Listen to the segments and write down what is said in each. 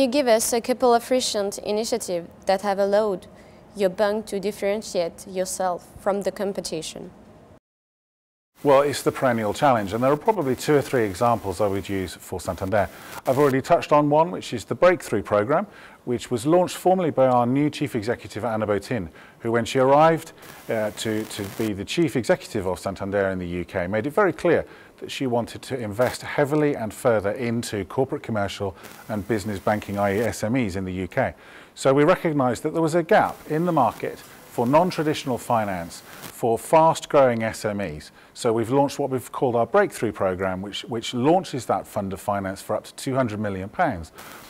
you give us a couple of recent initiatives that have allowed your bank to differentiate yourself from the competition? Well, it's the perennial challenge, and there are probably 2 or 3 examples I would use for Santander. I've already touched on one, which is the Breakthrough Programme, which was launched formally by our new Chief Executive, Anna Botin, who, when she arrived to be the Chief Executive of Santander in the UK, made it very clear that she wanted to invest heavily and further into corporate, commercial and business banking, i.e. SMEs in the UK. So we recognised that there was a gap in the market for non-traditional finance for fast-growing SMEs. So we've launched what we've called our Breakthrough Programme, which launches that fund of finance for up to £200 million,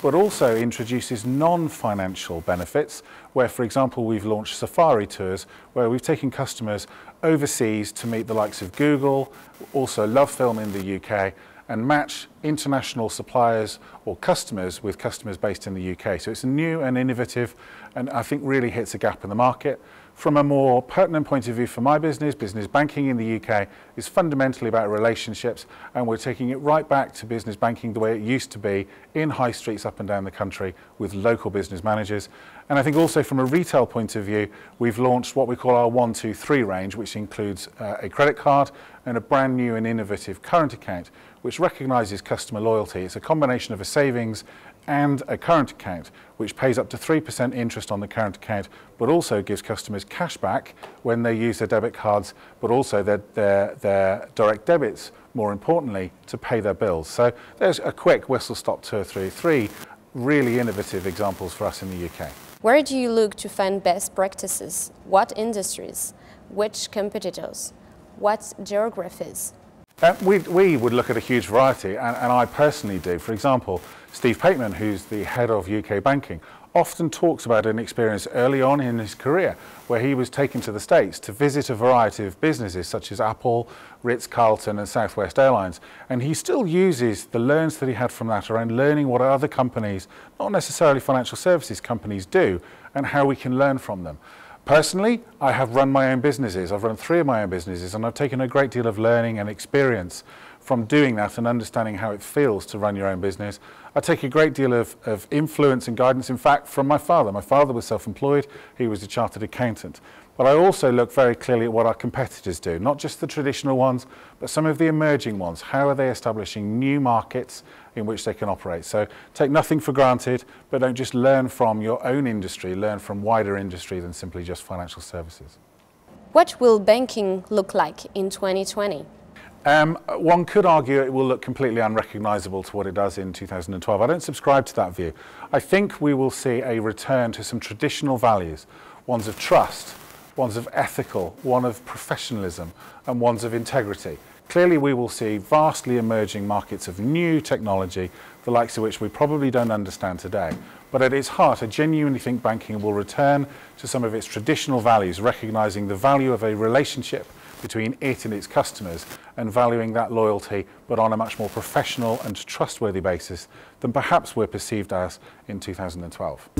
but also introduces non-financial benefits, where, for example, we've launched safari tours, where we've taken customers overseas to meet the likes of Google, also Love Film in the UK, and match international suppliers or customers with customers based in the UK. So it's new and innovative, and I think really hits a gap in the market. From a more pertinent point of view for my business, business banking in the UK is fundamentally about relationships, and we're taking it right back to business banking the way it used to be in high streets up and down the country with local business managers. And I think also from a retail point of view, we've launched what we call our 1, 2, 3 range, which includes a credit card and a brand new and innovative current account, which recognises customer loyalty. It's a combination of a savings and a current account, which pays up to 3% interest on the current account, but also gives customers cash back when they use their debit cards, but also their direct debits, more importantly, to pay their bills. So there's a quick whistle-stop tour through 3 really innovative examples for us in the UK. Where do you look to find best practices? What industries? Which competitors? What geographies? We would look at a huge variety, and I personally do. For example, Steve Pateman, who's the head of UK banking, often talks about an experience early on in his career where he was taken to the States to visit a variety of businesses such as Apple, Ritz-Carlton and Southwest Airlines. And he still uses the learns that he had from that around learning what other companies, not necessarily financial services companies, do and how we can learn from them. Personally, I have run my own businesses. I've run 3 of my own businesses, and I've taken a great deal of learning and experience from doing that and understanding how it feels to run your own business. I take a great deal of influence and guidance, in fact, from my father. My father was self-employed. He was a chartered accountant. But I also look very clearly at what our competitors do, not just the traditional ones, but some of the emerging ones. How are they establishing new markets in which they can operate? So take nothing for granted, but don't just learn from your own industry, learn from wider industry than simply just financial services. What will banking look like in 2020? One could argue it will look completely unrecognisable to what it does in 2012. I don't subscribe to that view. I think we will see a return to some traditional values, ones of trust, ones of ethical, one of professionalism and ones of integrity. Clearly we will see vastly emerging markets of new technology, the likes of which we probably don't understand today. But at its heart, I genuinely think banking will return to some of its traditional values, recognising the value of a relationship between it and its customers and valuing that loyalty, but on a much more professional and trustworthy basis than perhaps we're perceived as in 2012.